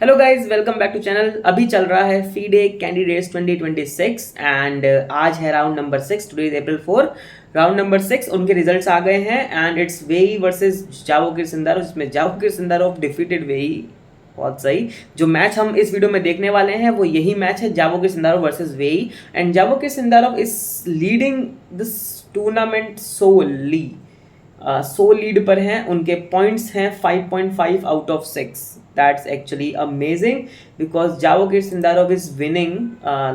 Hello guys, welcome back to channel. अभी चल रहा है फीडे कैंडिडेट्स 2026 एंड आज है round number 6। Today is April 4। Round number 6 उनके रिजल्ट्स आ गए हैं एंड इट्स वेई वर्सेस जावो किरसिंदारो, जिसमें जावो किरसिंदारो डिफीटेड वेई। बहुत सही। जो मैच हम इस वीडियो में देखने वाले हैं वो यही मैच है, जावो किरसिंदारो वर्सेस वेई। एंड जावो Sindarov is leading this tournament solely. So lead पर हैं, उनके पॉइंट्स हैं 5.5 out of 6। That's actually amazing because Javokir Sindarov is winning,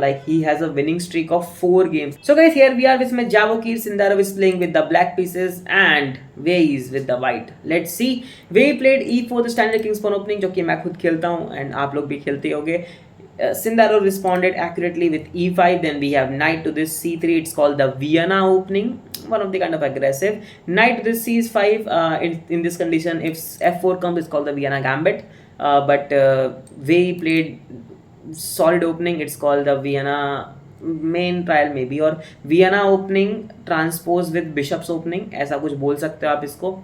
like he has a winning streak of 4 games. So guys, here we are, जिसमें Javokir Sindarov is playing with the black pieces and Wei is with the white. Let's see. Wei played E4 the standard king's pawn opening, जो कि मैं खुद खेलता हूँ and आप लोग भी खेलते होगे. Sindarov responded accurately with E5. Then we have knight to this C3. It's called the Vienna opening, one of the kind of aggressive. Knight to this C5. In this condition, if F4 comes, it's called the Vienna gambit. But Wei played solid opening. It's called the Vienna main trial maybe, or Vienna opening transpose with Bishop's opening, ऐसा कुछ बोल सकते हो आप इसको.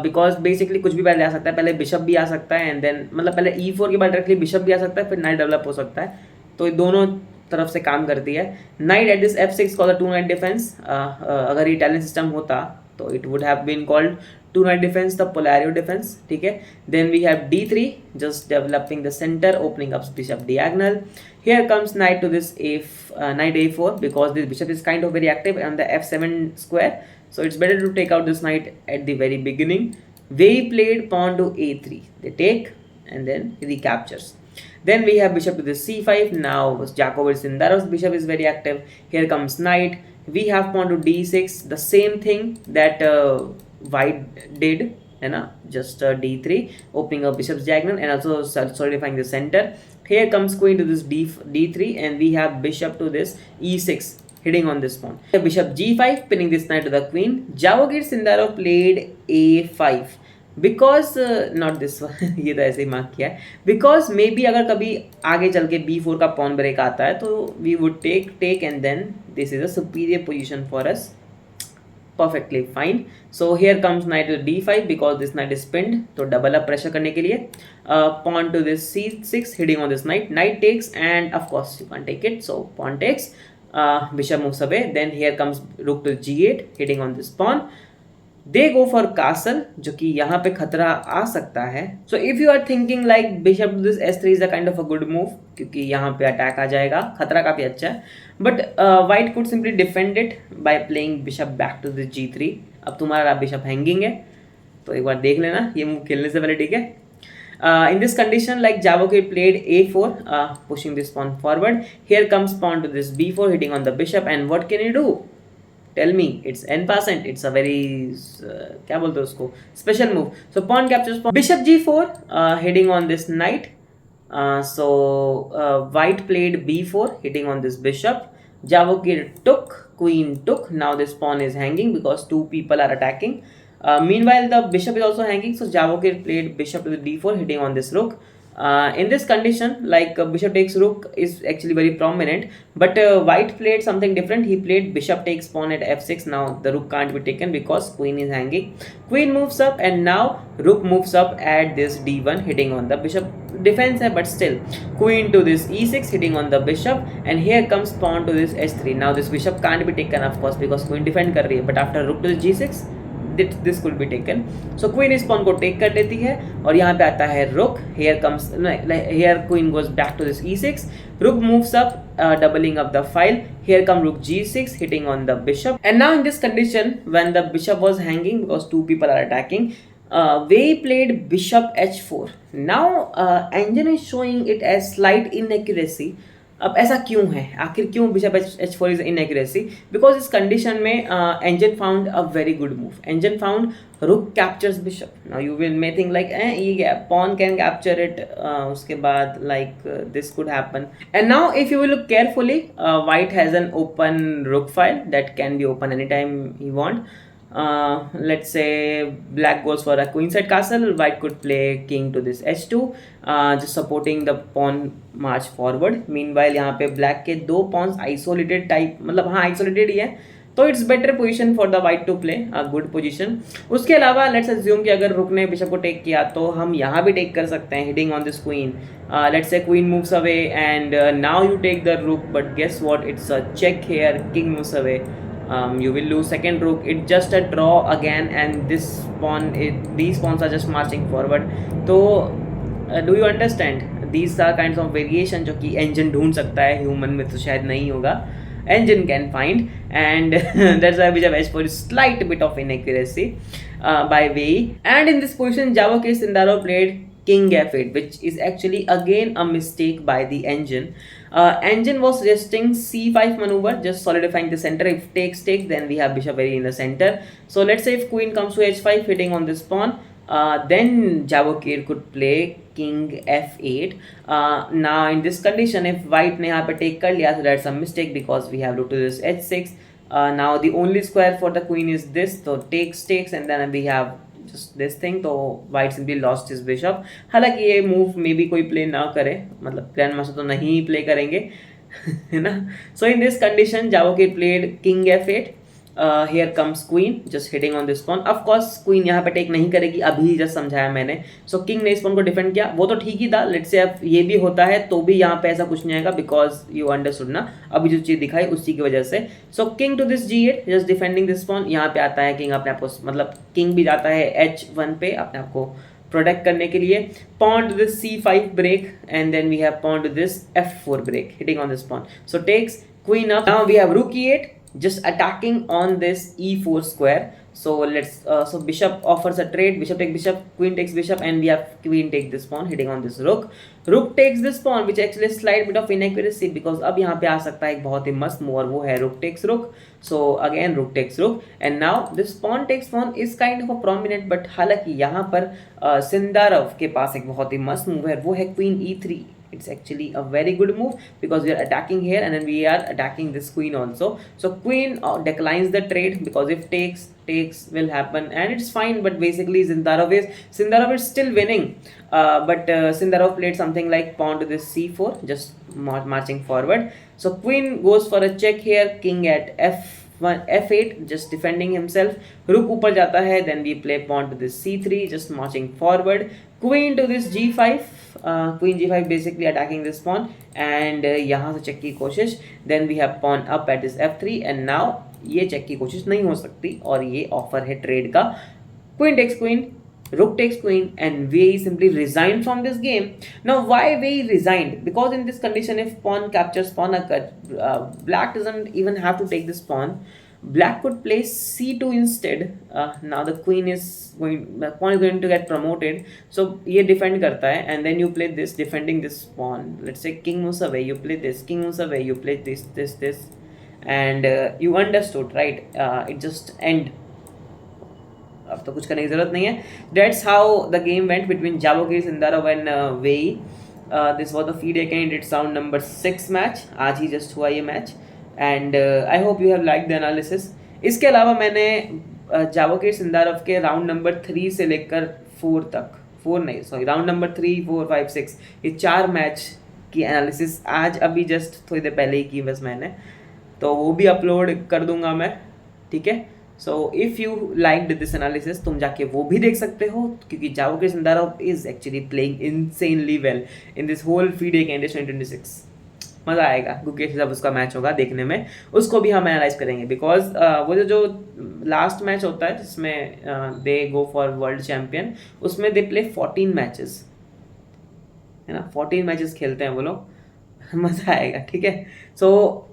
Because basically कुछ भी पहले आ सकता है, पहले बिशप भी आ सकता है एंड देन मतलब पहले E4 के बाद डायरेक्टली बिशप भी आ सकता है, फिर नाइट डेवलप हो सकता है. तो ये दोनों तरफ से काम करती है. Knight at this F6 called the two knight defence. अगर ये इटालियन सिस्टम होता तो it would have been called two knight defence, the Polerio defence. ठीक है. Then we have D3, just developing the centre, opening up bishop diagonal. Here comes knight to this knight A4 because this bishop is kind of very active on the F7 square. So it's better to take out this knight at the very beginning. Wei played pawn to A3. They take and then recaptures. Then we have bishop to this C5. Now Jacobo Sindarov's bishop is very active. Here comes knight. We have pawn to D6. The same thing that white did, है ना? Just D3, opening up bishop's diagonal and also solidifying the center. Here comes queen to this D3 and we have bishop to this E6. Hitting on this pawn. Bishop G5, pinning this knight to the queen. Javogir Sindarov played A5 because not this one. ये तो ऐसे ही mark किया है. Because maybe अगर कभी आगे चल के B4 का pawn break आता है तो we would take and then this is a superior position for us. Perfectly fine. So here comes knight to D5 because this knight is pinned, तो double up pressure करने के लिए. Pawn to this C6, hitting on this knight. Knight takes and of course you can't take it, so pawn takes. Bishop moves away. Then here comes rook to G8, hitting on this pawn. They go for castle, जो कि यहाँ पे खतरा आ सकता है. So if you are thinking like bishop to this S3 is a kind of a good move, क्योंकि यहाँ पे अटैक आ जाएगा, खतरा काफी अच्छा है. But white could simply defend it by playing bishop back to this G3. अब तुम्हारा बिशप हैंगिंग है, तो एक बार देख लेना ये मूव खेलने से पहले, ठीक है. In this condition, like Javokir played A4, pushing this pawn forward. Here comes pawn to this B4, hitting on the bishop. And what can you do? Tell me. It's n%. It's a very क्या बोलते हैं उसको, special move. So pawn captures pawn. Bishop G4, hitting on this knight. So white played B4, hitting on this bishop. Javokir took, queen took. Now this pawn is hanging because two people are attacking. Meanwhile, the bishop is also hanging, so Javokir played bishop to the D4, hitting on this rook. In this condition, like bishop takes rook is actually very prominent, but white played something different. He played bishop takes pawn at F6. Now the rook can't be taken because queen is hanging. Queen moves up and now rook moves up at this D1, hitting on the bishop. Defense है, but still queen to this E6, hitting on the bishop. And here comes pawn to this S3. Now this bishop can't be taken of course because queen defend कर रही है, but after rook to the G6 this could be taken. So queen इस pawn को take कर लेती है और यहाँ पे आता है rook. Here comes here queen goes back to this E6. Rook moves up, doubling up the file. Here come rook G6, hitting on the bishop. And now in this condition, when the bishop was hanging because two people are attacking, Wei played bishop H4. Now engine is showing it as slight inaccuracy. अब ऐसा क्यों है, आखिर क्यों bishop H4 is inaccuracy? Because इस condition में engine found a very good move. Engine found rook captures bishop. Now you will may think like ये क्या, पॉन कैन कैप्चर इट. उसके बाद like this could happen. And now if you will look carefully, white has an open rook file that can be open any time he want. Let's say black goes for a queenside castle, white could play king to this H2, just supporting the pawn march forward. Meanwhile यहाँ पे black के दो pawns isolated type, मतलब हाँ isolated ही है, तो it's better position for the white to play, a good position. उसके अलावा लेट्स अज्यूम कि अगर रुक ने बिशप को टेक किया तो हम यहाँ भी टेक कर सकते हैं, hitting on this queen. Let's say queen moves away and now you take the rook, but guess what, it's a check here, king moves away, you will lose second rook, it's just a draw again, and this pawn, these pawns are just marching forward. तो do you understand, these are kinds of variation जो कि engine ढूंढ सकता है, human में तो शायद नहीं होगा, engine can find, and that's why we have edge for slight bit of inaccuracy by Wei. And in this position Javo Sindaro played king f8, which is actually again a mistake by the engine. Engine was suggesting c5 maneuver, just solidifying the center. If takes, then we have bishop very in the center. So let's say if queen comes to h5, hitting on this pawn, then Javokir could play king f8. Now in this condition, if white ने यहाँ पे take कर लिया, so that's a mistake because we have rook to this h6. Now the only square for the queen is this, so takes, and then we have just this thing, तो white simply lost his bishop. हालांकि ये move may be कोई play ना करे, मतलब grand master तो नहीं play करेंगे है ना। So in this condition Javokir played king f8. Here comes queen just hitting on this pawn. Of course queen यहाँ पे टेक नहीं करेगी, अभी जस्ट समझाया मैंने। सो किंग ने इस pawn को डिफेंड किया, वो तो ठीक ही था। लेट्स से अब ये भी होता है तो भी यहाँ पे ऐसा कुछ नहीं आएगा, बिकॉज यू अंडरस्टूड ना, अभी जो चीज दिखाई उसी की वजह से। So king to this g8 just defending this pawn। यहाँ पे आता है किंग अपने आप को, मतलब किंग भी जाता है h1 पे अपने आप को प्रोटेक्ट करने के लिए। pawn to this c5 break, and then we have pawn to this f4 break, hitting on this pawn. So takes, queen up. Now we have rook e8, just attacking on this e4 square. So let's so bishop offers a trade, bishop take bishop, queen takes bishop, and we have queen take this pawn, hitting on this rook. Rook takes this pawn, which actually is slight bit of inaccuracy because अब यहाँ पे आ सकता है एक बहुत ही मस्त move, और वो है rook takes rook. So again rook takes rook, and now this pawn takes pawn is kind of a prominent, but हालांकि यहाँ पर सिंदारोव के पास एक बहुत ही मस्त मूव है, वो है queen e3. It's actually a very good move because we are attacking here and then we are attacking this queen also. So queen declines the trade because if takes will happen, and it's fine. But basically Sindarov is still winning. But Sindarov played something like pawn to this c4, just marching forward. So queen goes for a check here, king at f8, just defending himself. Rook ऊपर जाता है, then we play pawn to this c3, just marching forward. Queen to this g5, queen g5 basically attacking this pawn, and यहाँ से check की कोशिश. Then we have pawn up at this f3, and now ये check की कोशिश नहीं हो सकती, और ये ऑफर है ट्रेड का. Queen takes queen, rook takes queen, and Wei simply resigned from this game. Now why Wei resigned? Because in this condition, if pawn captures pawn, black doesn't even have to take this pawn. Black could play c2 instead. Now the pawn is going to get promoted, so ये defend करता है, and then you play this, defending this pawn. Let's say king moves away, you play this, king moves away, you play this, and you understood, right? It just end. अब तो कुछ करने की जरूरत नहीं है. That's how the game went between Javokir Sindarov and Wei. This was the FIDE candidates round number 6 match. आज ही just हुआ ये match, and I hope you have like the analysis. इसके अलावा मैंने Javokir Sindarov के राउंड नंबर 3 से लेकर 4 तक, 4 नहीं सॉरी, राउंड नंबर 3, 4, 5, 6, ये 4 मैच की एनालिसिस आज अभी जस्ट थोड़ी देर पहले ही की बस मैंने, तो वो भी अपलोड कर दूंगा मैं, ठीक है. So if you liked this analysis, तुम जाके वो भी देख सकते हो, क्योंकि Javokir Sindarov is actually playing insanely well in this whole FIDE candidate 2026. मज़ा आएगा, गुकेश जब उसका मैच होगा देखने में, उसको भी हम एनालाइज करेंगे. बिकॉज वो जो लास्ट मैच होता है जिसमें दे गो फॉर वर्ल्ड चैम्पियन, उसमें दे प्ले 14 मैचेस, है ना, 14 मैचेस खेलते हैं वो लोग. मज़ा आएगा, ठीक है. So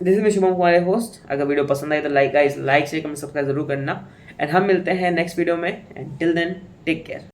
this is me Shubham Kumar, host. अगर वीडियो पसंद आई तो लाइक शेयर कमेंट सब्सक्राइब जरूर करना, एंड हम मिलते हैं नेक्स्ट वीडियो में. And till then take care.